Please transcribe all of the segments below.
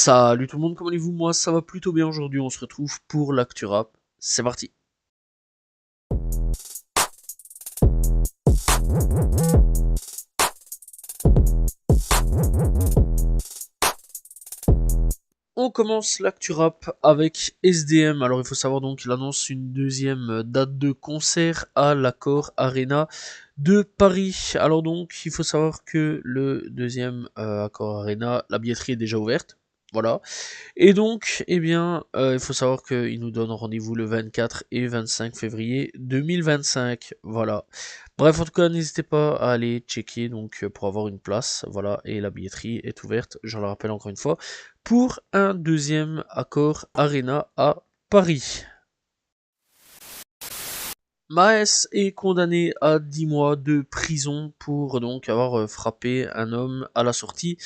Salut tout le monde, comment allez-vous? Moi ça va plutôt bien aujourd'hui, on se retrouve pour l'actu rap. C'est parti. On commence l'actu rap avec SDM. Alors il faut savoir donc qu'il annonce une deuxième date de concert à l'Accor Arena de Paris. Alors donc il faut savoir que le deuxième Accor Arena, la billetterie est déjà ouverte. Voilà. Et donc, eh bien, il faut savoir qu'il nous donne rendez-vous le 24 et 25 février 2025. Voilà. Bref, en tout cas, n'hésitez pas à aller checker donc pour avoir une place. Voilà, et la billetterie est ouverte, je le rappelle encore une fois, pour un deuxième accord Arena à Paris. Maes est condamné à 10 mois de prison pour donc avoir frappé un homme à la sortie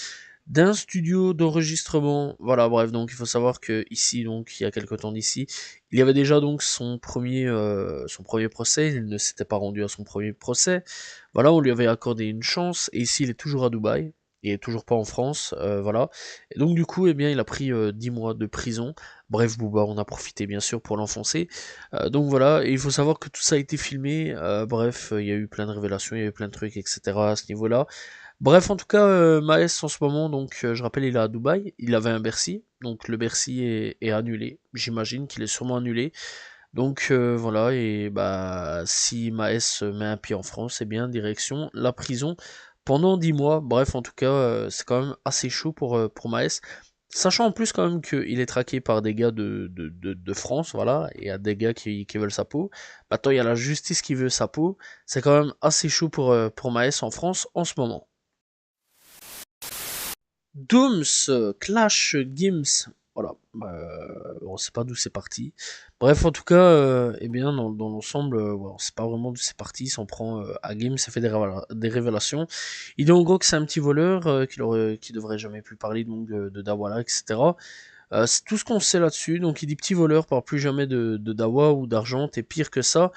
d'un studio d'enregistrement. Voilà, bref, donc il faut savoir que ici, donc il y a quelque temps d'ici, il y avait déjà donc son premier procès. Il ne s'était pas rendu à son premier procès. Voilà, on lui avait accordé une chance. Et ici, il est toujours à Dubaï. Il est toujours pas en France, voilà. Et donc du coup, eh bien, il a pris 10 mois de prison. Bref, Booba, on a profité bien sûr pour l'enfoncer. Donc voilà, et il faut savoir que tout ça a été filmé. Bref, il y a eu plein de révélations, il y a eu plein de trucs, etc. à ce niveau-là. Bref, en tout cas, Maes en ce moment, donc je rappelle, il est à Dubaï, il avait un Bercy, donc le Bercy est annulé, j'imagine qu'il est sûrement annulé. Donc voilà, et bah si Maes met un pied en France, eh bien direction la prison pendant 10 mois. Bref, en tout cas, c'est quand même assez chaud pour Maes. Sachant en plus quand même qu'il est traqué par des gars de France, voilà, et il y a des gars qui veulent sa peau. Maintenant, il y a la justice qui veut sa peau. C'est quand même assez chaud pour Maes en France en ce moment. Dooms, Clash, Gims, voilà, on sait pas d'où c'est parti. Bref, en tout cas, eh bien, dans l'ensemble, on sait pas vraiment d'où c'est parti. Il s'en prend à Gims, ça fait des révélations. Il dit en gros que c'est un petit voleur, qui devrait jamais plus parler donc de Dawala, etc. C'est tout ce qu'on sait là-dessus. Donc il dit petit voleur, parle plus jamais de Dawa ou d'argent, t'es pire que ça.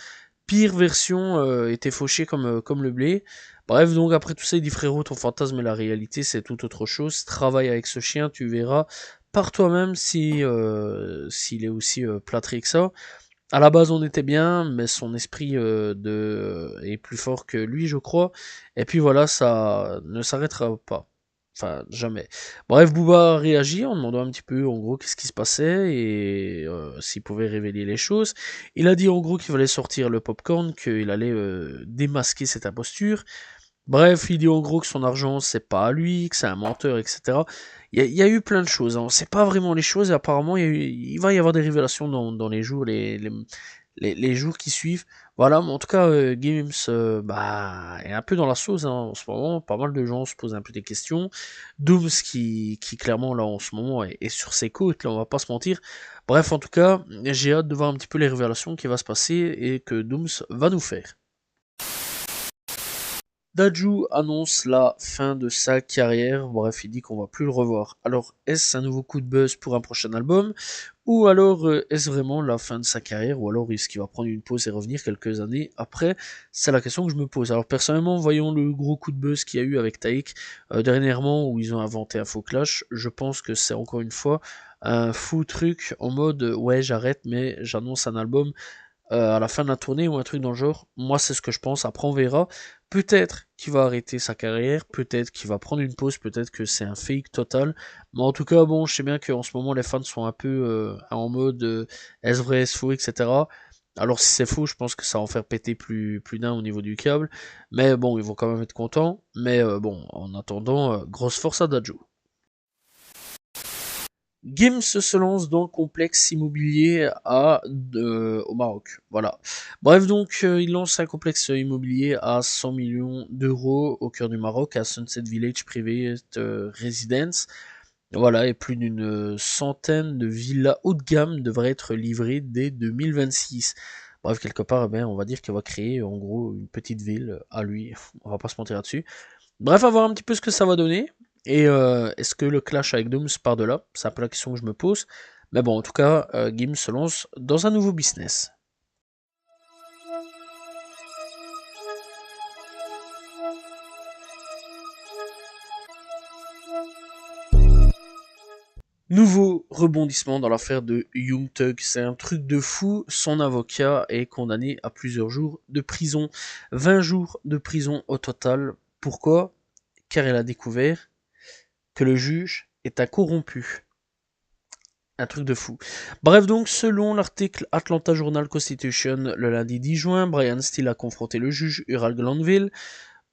Pire version était fauché comme le blé. Bref, donc après tout ça, il dit frérot, ton fantasme et la réalité, c'est tout autre chose. Travaille avec ce chien, tu verras par toi-même s'il est aussi plâtré que ça. À la base, on était bien, mais son esprit est plus fort que lui, je crois. Et puis voilà, ça ne s'arrêtera pas. Enfin, jamais. Bref, Booba a réagi en demandant un petit peu, en gros, qu'est-ce qui se passait et s'il pouvait révéler les choses. Il a dit, en gros, qu'il fallait sortir le popcorn, qu'il allait démasquer cette imposture. Bref, il dit en gros que son argent, c'est pas à lui, que c'est un menteur, etc. Il y a eu plein de choses. Hein. On sait pas vraiment les choses et apparemment, il va y avoir des révélations dans les jours, les jours qui suivent. Voilà, mais en tout cas, Games bah, est un peu dans la sauce hein, en ce moment. Pas mal de gens se posent un peu des questions. Dooms qui clairement là en ce moment est sur ses côtes, là on va pas se mentir. Bref, en tout cas, j'ai hâte de voir un petit peu les révélations qui va se passer et que Dooms va nous faire. Dadju annonce la fin de sa carrière, bref il dit qu'on va plus le revoir. Alors est-ce un nouveau coup de buzz pour un prochain album ou alors est-ce vraiment la fin de sa carrière ou alors est-ce qu'il va prendre une pause et revenir quelques années après? C'est la question que je me pose. Alors personnellement voyons le gros coup de buzz qu'il y a eu avec Taïk dernièrement où ils ont inventé un faux clash, je pense que c'est encore une fois un fou truc en mode ouais j'arrête mais j'annonce un album à la fin de la tournée ou un truc dans le genre. Moi, c'est ce que je pense. Après, on verra. Peut-être qu'il va arrêter sa carrière, peut-être qu'il va prendre une pause, peut-être que c'est un fake total. Mais en tout cas, bon, je sais bien qu'en ce moment, les fans sont un peu en mode est-ce vrai, est-ce faux, etc. Alors, si c'est faux, je pense que ça va en faire péter plus d'un au niveau du câble. Mais bon, ils vont quand même être contents. Mais bon, en attendant, grosse force à Dadju. Gims se lance dans le complexe immobilier au Maroc. Voilà. Bref, donc, il lance un complexe immobilier à 100 millions d'euros au cœur du Maroc, à Sunset Village Private Residence. Voilà, et plus d'une centaine de villas haut de gamme devraient être livrées dès 2026. Bref, quelque part, eh bien, on va dire qu'il va créer en gros une petite ville à lui. On va pas se mentir là-dessus. Bref, à voir un petit peu ce que ça va donner. Et est-ce que le clash avec Dooms part de là? C'est un peu la question que je me pose. Mais bon, en tout cas, Gims se lance dans un nouveau business. Nouveau rebondissement dans l'affaire de Young Thug, c'est un truc de fou, son avocat est condamné à plusieurs jours de prison, 20 jours de prison au total. Pourquoi? Car il a découvert que le juge est un corrompu. Un truc de fou. Bref donc, selon l'article Atlanta Journal-Constitution, le lundi 10 juin, Brian Steele a confronté le juge Ural Glanville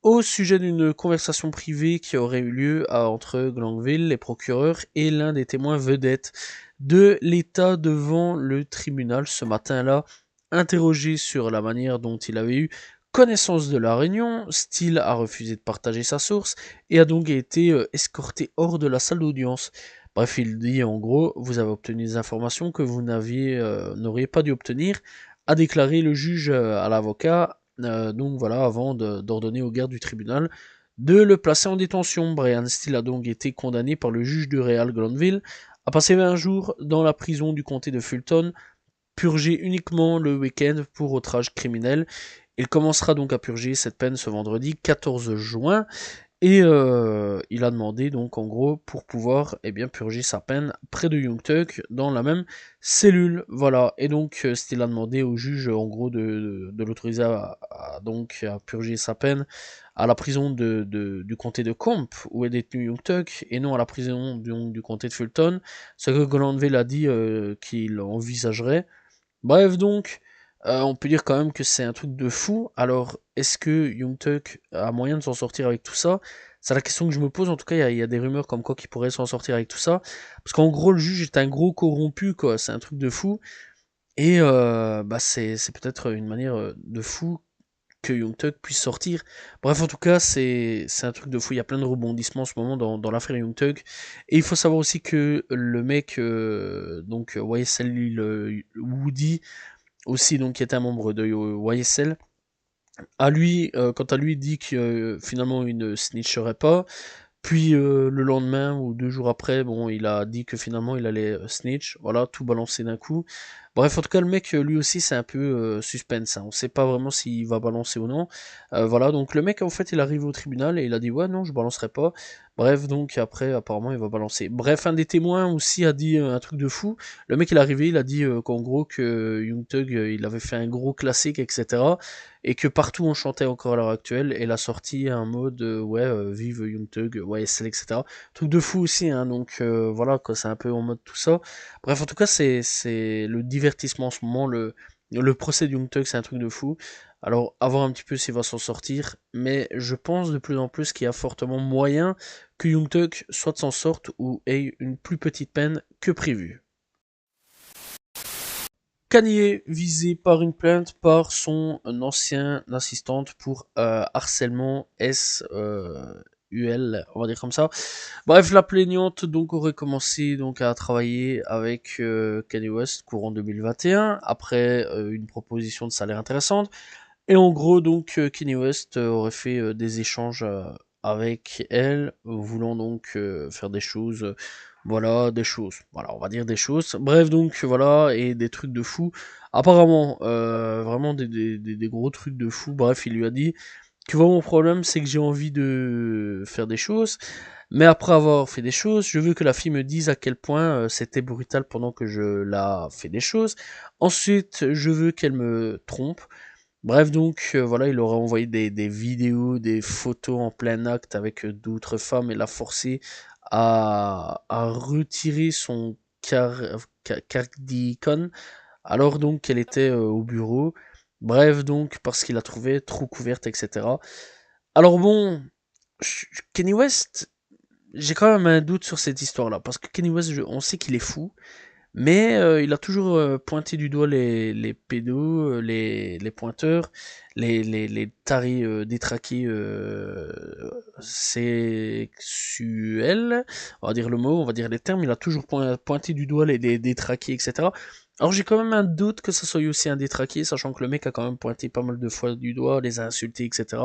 au sujet d'une conversation privée qui aurait eu lieu entre Glanville, les procureurs, et l'un des témoins vedettes de l'État devant le tribunal ce matin-là. Interrogé sur la manière dont il avait eu connaissance de la réunion, Steele a refusé de partager sa source et a donc été escorté hors de la salle d'audience. Bref, il dit en gros, vous avez obtenu des informations que vous n'auriez pas dû obtenir, a déclaré le juge à l'avocat. Donc voilà, avant d'ordonner aux gardes du tribunal de le placer en détention. Brian Steele a donc été condamné par le juge de Real Glanville à passer 20 jours dans la prison du comté de Fulton, purgé uniquement le week-end pour outrage criminel. Il commencera donc à purger cette peine ce vendredi 14 juin. Et il a demandé donc en gros pour pouvoir purger sa peine près de Young Thug dans la même cellule. Voilà. Et donc Steele a demandé au juge en gros de l'autoriser à purger sa peine à la prison du comté de Comp où est détenu Young Thug et non à la prison du comté de Fulton. Ce que Glanville a dit qu'il envisagerait. Bref donc, on peut dire quand même que c'est un truc de fou. Alors, est-ce que Young Thug a moyen de s'en sortir avec tout ça? C'est la question que je me pose. En tout cas, il y a des rumeurs comme quoi qu'il pourrait s'en sortir avec tout ça. Parce qu'en gros, le juge est un gros corrompu, quoi. C'est un truc de fou. Et c'est peut-être une manière de fou que Young Thug puisse sortir. Bref, en tout cas, c'est un truc de fou. Il y a plein de rebondissements en ce moment dans l'affaire Young Thug. Et il faut savoir aussi que le mec, YSL Woody, aussi donc qui était un membre de YSL, quant à lui dit que finalement il ne snitcherait pas. Puis le lendemain ou 2 jours après, bon, il a dit que finalement il allait snitch, voilà, tout balancer d'un coup. Bref, en tout cas, le mec, lui aussi, c'est un peu suspense, hein. On sait pas vraiment s'il va balancer ou non. Voilà, donc le mec, en fait, il arrive au tribunal et il a dit, ouais, non, je balancerai pas. Bref, donc après, apparemment, il va balancer. Bref, un des témoins aussi a dit un truc de fou. Le mec, il est arrivé, il a dit qu'en gros, que Young Thug, il avait fait un gros classique, etc. Et que partout on chantait encore à l'heure actuelle, et la sortie un mode vive Young Thug, YSL, etc. Truc de fou aussi, hein, donc voilà, quoi, c'est un peu en mode tout ça. Bref, en tout cas, c'est le divertissement en ce moment, le procès de Young Thug, c'est un truc de fou. Alors, à voir un petit peu s'il va s'en sortir, mais je pense de plus en plus qu'il y a fortement moyen que Young Thug soit de s'en sorte ou ait une plus petite peine que prévu. Kanye visé par une plainte par son ancien assistante pour harcèlement SUL, on va dire comme ça. Bref, la plaignante donc aurait commencé donc à travailler avec Kanye West courant 2021 après une proposition de salaire intéressante. Et en gros donc Kanye West aurait fait des échanges avec elle, voulant donc faire des choses. Voilà, des choses. Voilà, on va dire des choses. Bref, donc voilà, et des trucs de fou. Apparemment, vraiment des gros trucs de fou. Bref, il lui a dit, tu vois, mon problème, c'est que j'ai envie de faire des choses, mais après avoir fait des choses, je veux que la fille me dise à quel point c'était brutal pendant que je la fais des choses. Ensuite, je veux qu'elle me trompe. Bref, donc voilà, il aurait envoyé des vidéos, des photos en plein acte avec d'autres femmes et l'a forcé à retirer son cardicone alors donc qu'elle était au bureau. Bref, donc parce qu'il la trouvait trop couverte, etc. Alors bon, Kenny West, j'ai quand même un doute sur cette histoire-là parce que Kenny West, on sait qu'il est fou. Mais il a toujours pointé du doigt les pédos, les pointeurs, les taris détraqués sexuels, on va dire le mot, on va dire les termes, il a toujours pointé du doigt les détraqués, etc. Alors j'ai quand même un doute que ça soit aussi un détraqué, sachant que le mec a quand même pointé pas mal de fois du doigt, les a insultés, etc.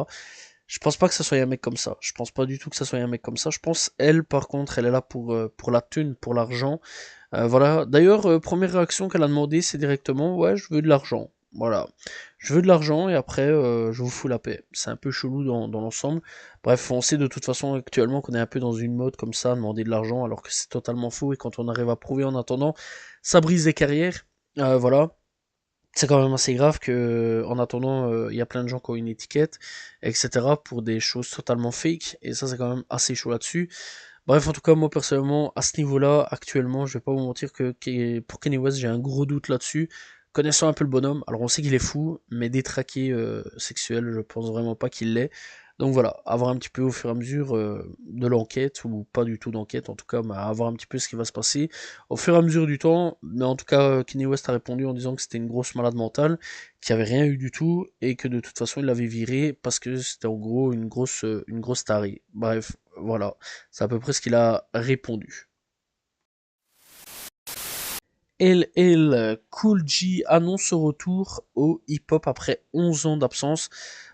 Je pense pas que ça soit un mec comme ça. Je pense pas du tout que ça soit un mec comme ça. Je pense, elle, par contre, elle est là pour la thune, pour l'argent. Voilà. D'ailleurs, première réaction qu'elle a demandé, c'est directement, ouais, je veux de l'argent. Voilà. Je veux de l'argent et après je vous fous la paix. C'est un peu chelou dans l'ensemble. Bref, on sait de toute façon actuellement qu'on est un peu dans une mode comme ça, demander de l'argent alors que c'est totalement faux et quand on arrive à prouver en attendant, ça brise des carrières. Voilà. C'est quand même assez grave que, en attendant, il y a plein de gens qui ont une étiquette, etc., pour des choses totalement fake, et ça, c'est quand même assez chaud là-dessus. Bref, en tout cas, moi, personnellement, à ce niveau-là, actuellement, je vais pas vous mentir pour Kanye West, j'ai un gros doute là-dessus. Connaissant un peu le bonhomme, alors on sait qu'il est fou, mais détraqué sexuel, je pense vraiment pas qu'il l'est. Donc voilà, avoir un petit peu au fur et à mesure de l'enquête, ou pas du tout d'enquête, en tout cas, bah, avoir un petit peu ce qui va se passer au fur et à mesure du temps. Mais en tout cas, Kanye West a répondu en disant que c'était une grosse malade mentale, qu'il n'y avait rien eu du tout, et que de toute façon, il l'avait viré parce que c'était en gros une grosse tarée. Bref, voilà. C'est à peu près ce qu'il a répondu. LL Cool J annonce son retour au hip-hop après 11 ans d'absence.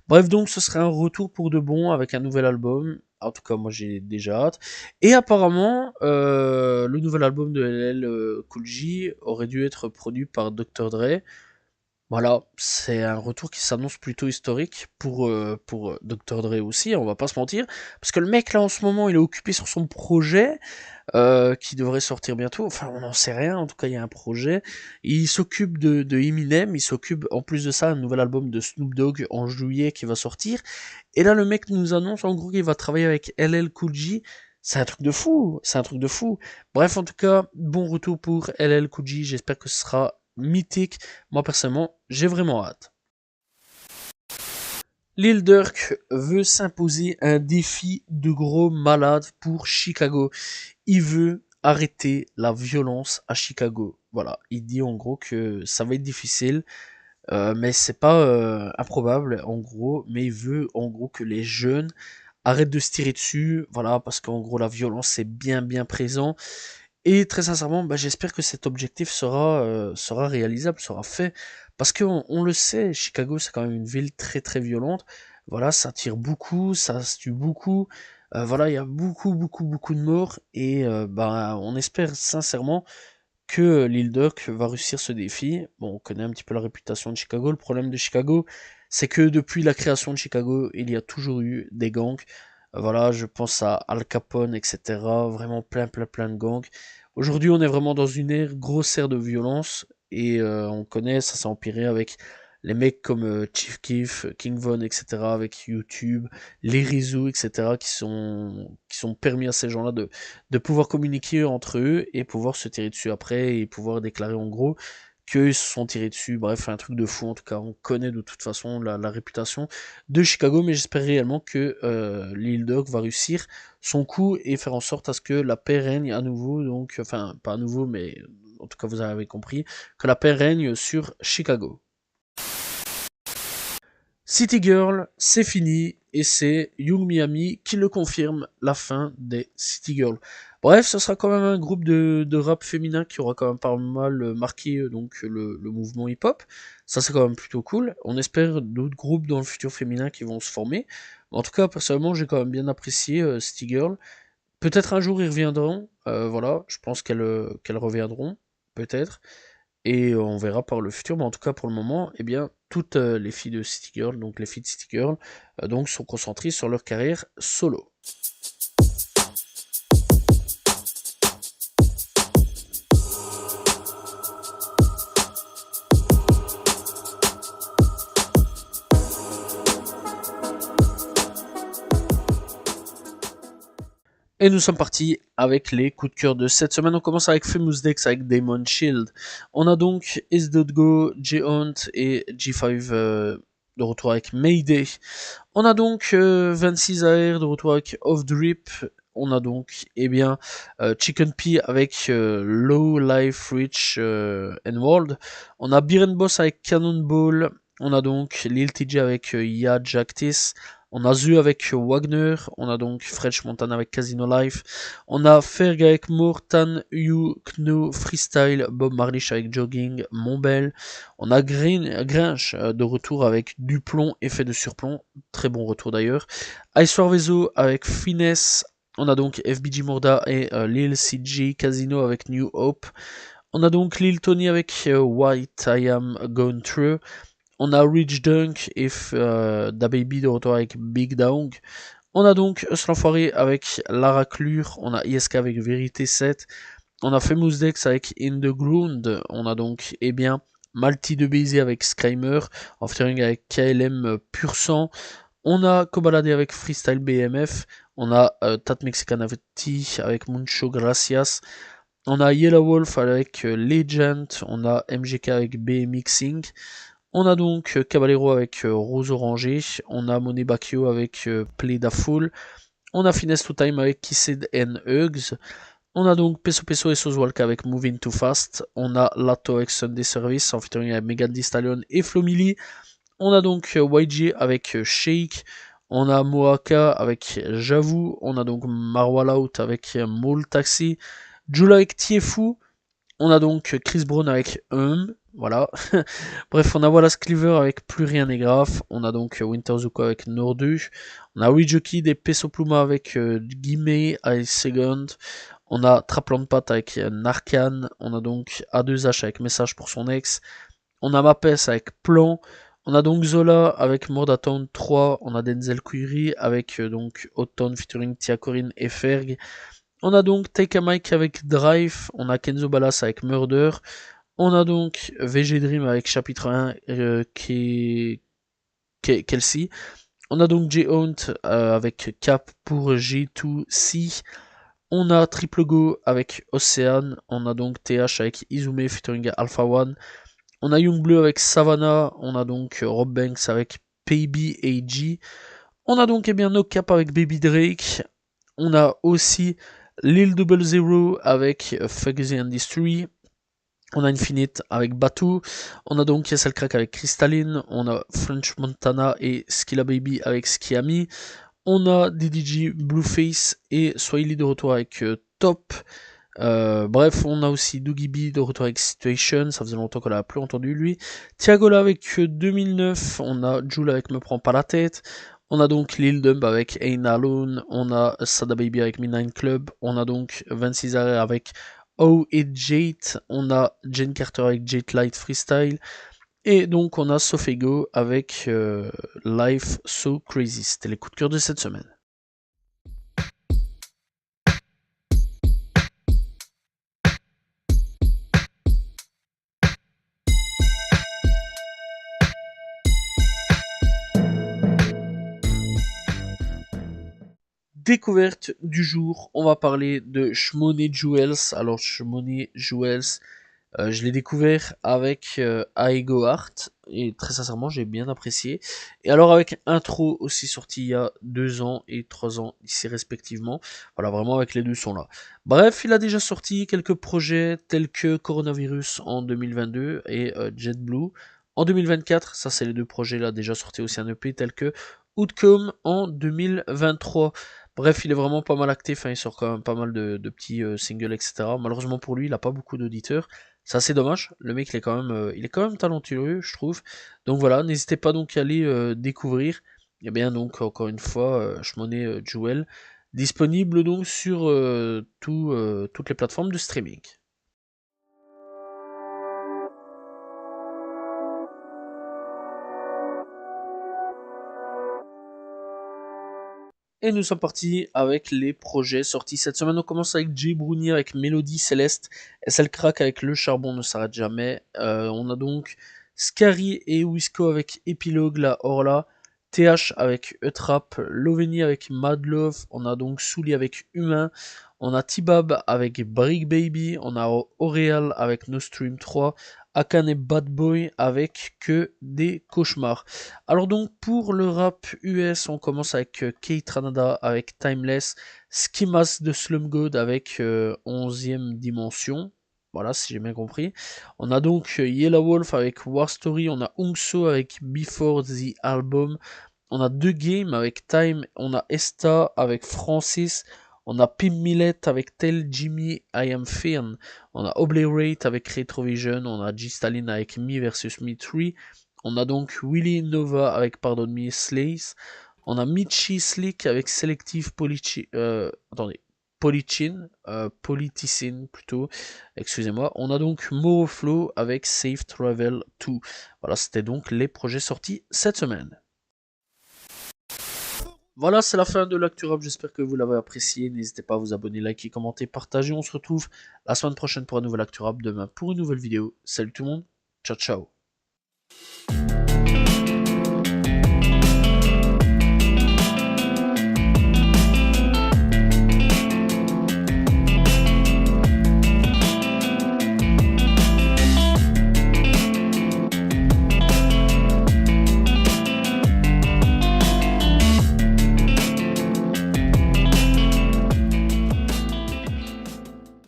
Bref, donc ce serait un retour pour de bon avec un nouvel album. En tout cas, moi j'ai déjà hâte. Et apparemment, le nouvel album de LL Cool J aurait dû être produit par Dr. Dre. Voilà, c'est un retour qui s'annonce plutôt historique pour Dr. Dre aussi, on va pas se mentir. Parce que le mec là en ce moment, il est occupé sur son projet qui devrait sortir bientôt. Enfin, on n'en sait rien. En tout cas, il y a un projet. Il s'occupe de Eminem. Il s'occupe, en plus de ça, un nouvel album de Snoop Dogg en juillet qui va sortir. Et là, le mec nous annonce en gros qu'il va travailler avec LL Cool J. C'est un truc de fou. C'est un truc de fou. Bref, en tout cas, bon retour pour LL Cool J. J'espère que ce sera mythique. Moi, personnellement, j'ai vraiment hâte. Lil Durk veut s'imposer un défi de gros malade pour Chicago. Il veut arrêter la violence à Chicago. Voilà, il dit en gros que ça va être difficile, mais c'est pas improbable en gros, mais il veut en gros que les jeunes arrêtent de se tirer dessus, voilà, parce qu'en gros la violence c'est bien présent. Et très sincèrement, bah, j'espère que cet objectif sera réalisable, sera fait, parce qu'on on le sait, Chicago c'est quand même une ville très violente. Voilà, ça tire beaucoup, ça se tue beaucoup. Voilà, il y a beaucoup de morts et bah, on espère sincèrement que Lil Durk va réussir ce défi. Bon, on connaît un petit peu la réputation de Chicago. Le problème de Chicago, c'est que depuis la création de Chicago, il y a toujours eu des gangs. Voilà, je pense à Al Capone, etc. Vraiment plein de gangs. Aujourd'hui, on est vraiment dans une ère, grosse ère de violence. Et on connaît, ça s'est empiré avec les mecs comme Chief Keef, King Von, etc. Avec YouTube, les réseaux, etc. Qui sont permis à ces gens-là de pouvoir communiquer entre eux et pouvoir se tirer dessus après et pouvoir déclarer en gros qu'ils se sont tirés dessus. Bref, un truc de fou. En tout cas, on connaît de toute façon la réputation de Chicago, mais j'espère réellement que Lil Durk va réussir son coup et faire en sorte à ce que la paix règne à nouveau. Donc, enfin, pas à nouveau, mais en tout cas, vous avez compris que la paix règne sur Chicago. City Girl, c'est fini, et c'est Young Miami qui le confirme, la fin des City Girls. Bref, ce sera quand même un groupe de rap féminin qui aura quand même pas mal marqué donc le mouvement hip-hop. Ça, c'est quand même plutôt cool. On espère d'autres groupes dans le futur féminin qui vont se former. En tout cas, personnellement, j'ai quand même bien apprécié City Girl. Peut-être un jour ils reviendront. Voilà, je pense qu'elles reviendront, peut-être. Et on verra par le futur, mais en tout cas pour le moment, eh bien, toutes les filles de City Girl, donc les filles de City Girl, donc sont concentrées sur leur carrière solo. Et nous sommes partis avec les coups de cœur de cette semaine. On commence avec Famous Dex avec Damon Shield. On a donc S.Go, J-Hunt et G5 de retour avec Mayday. On a donc 26 AR de retour avec Off Drip. On a donc Chicken Pea avec Low Life Rich and World. On a Biren Boss avec Cannonball. On a donc Lil TJ avec Ya Jactis. On a Zu avec Wagner. On a donc French Montana avec Casino Life. On a Ferg avec Mortan, You, Kno, Freestyle, Bob Marlish avec Jogging, Montbel. On a Grinch de retour avec Duplomb, Effet de surplomb. Très bon retour d'ailleurs. Icewear Vezo avec Finesse. On a donc FBG Morda et Lil CG Casino avec New Hope. On a donc Lil Tony avec White I Am Going Through. On a Rich Dunk et DaBaby de retour avec Big Dong. On a donc L'Enfoiré avec La Raclure. On a ISK avec Vérité 7. On a Famous Dex avec In the Ground. On a donc, Malty de Baiser avec Skymer. En featuring avec KLM Pur Sang. On a Kobalade avec Freestyle BMF. On a Tat Mexicanavati avec Muncho Gracias. On a Yellow Wolf avec Legend. On a MGK avec BMXing. On a donc Caballero avec Rose Orangé. On a Monet Bacchio avec Play Da Full. On a Finesse to Time avec Kissed and Hugs. On a donc Peso Peso et Sozwalka avec Moving Too Fast. On a Lato avec Sunday Service en featuring avec Megan Thee Stallion et Flomili. On a donc YG avec Shake. On a Moaka avec J'avoue. On a donc Marwal Out avec Mall Taxi. Jula avec Tiefu. On a donc Chris Brown avec voilà. Bref, on a Wallace Cleaver avec Plus Rien n'est grave. On a donc Winter Zuko avec Nordu. On a Ridge Kid et Peso Pluma avec Gimme I Second. On a Trapland Pat avec Narcan. On a donc A2H avec Message pour son ex. On a Mapes avec Plan. On a donc Zola avec Mordatown 3. On a Denzel Query avec donc Autumn featuring Tia Corinne et Ferg. On a donc Take a Mike avec Drive. On a Kenzo Balas avec Murder. On a donc VG Dream avec chapitre 1 Kelsey. On a donc J-Hunt avec Cap pour G2C. On a Triple Go avec Ocean. On a donc TH avec Izume featuring Alpha One. On a Youngbleu avec Savannah. On a donc Rob Banks avec Baby AG. On a donc No Cap avec Baby Drake. On a aussi Lil Double Zero avec Fuck the Industry. On a Infinite avec Batu. On a donc Yesel Crack avec Crystalline. On a French Montana et Skilla Baby avec Skiami. On a DDG Blueface et Swahili de retour avec Top. Bref, on a aussi Doogie B de retour avec Situation. Ça faisait longtemps qu'on l'a plus entendu lui. Tiagola avec 2009. On a Jula avec Me Prends Pas La Tête. On a donc Lil Dumb avec Ain't Alone. On a Sada Baby avec Midnight Club. On a donc 26 Arrêts avec Oh et Jade. On a Jane Carter avec Jade Light Freestyle. Et donc on a Sofego avec Life So Crazy. C'était les coups de cœur de cette semaine. Découverte du jour, on va parler de Shmoney Jewels. Alors Shmoney Jewels, je l'ai découvert avec Aego Art et très sincèrement j'ai bien apprécié. Et alors avec Intro aussi sorti il y a 2 ans et 3 ans ici respectivement. Voilà, vraiment avec les deux sons là. Bref, il a déjà sorti quelques projets tels que Coronavirus en 2022 et JetBlue en 2024. Ça c'est les deux projets là déjà sortis aussi un EP tels que Outcome en 2023. Bref, il est vraiment pas mal actif, hein, il sort quand même pas mal de petits singles, etc. Malheureusement pour lui, il a pas beaucoup d'auditeurs. C'est assez dommage. Le mec, il est quand même talentueux, je trouve. Donc voilà, n'hésitez pas donc à aller découvrir. Et bien donc encore une fois, Shmoney Jewel, disponible donc sur toutes les plateformes de streaming. Et nous sommes partis avec les projets sortis cette semaine. On commence avec Jay Bruni avec Mélodie Céleste. SL Crack avec Le Charbon ne s'arrête jamais. On a donc Scary et Wisco avec Epilogue, la Orla. TH avec Eutrap. Loveni avec Mad Love. On a donc Souli avec Humain. On a Tibab avec Brick Baby. On a Auréal avec No Stream 3. Akan et Bad Boy avec Que des cauchemars. Alors donc pour le rap US, on commence avec Kate Ranada avec Timeless, Skimas de Slum God avec 11e dimension. Voilà, si j'ai bien compris. On a donc Yellow Wolf avec War Story, on a Ungso avec Before the Album, on a The Game avec Time, on a Esta avec Francis, on a Pim Millet avec Tell Jimmy I Am Fearn, on a Obliterate avec Retrovision, on a G Stalin avec Me vs Me 3, on a donc Willy Nova avec Pardon Me Slays, on a Michi Slick avec Selective Politicine plutôt, excusez-moi. On a donc Moroflow avec Safe Travel 2. Voilà, c'était donc les projets sortis cette semaine. Voilà, c'est la fin de l'ActuRap, j'espère que vous l'avez apprécié. N'hésitez pas à vous abonner, liker, commenter, partager. On se retrouve la semaine prochaine pour un nouvel ActuRap, demain pour une nouvelle vidéo. Salut tout le monde, ciao ciao.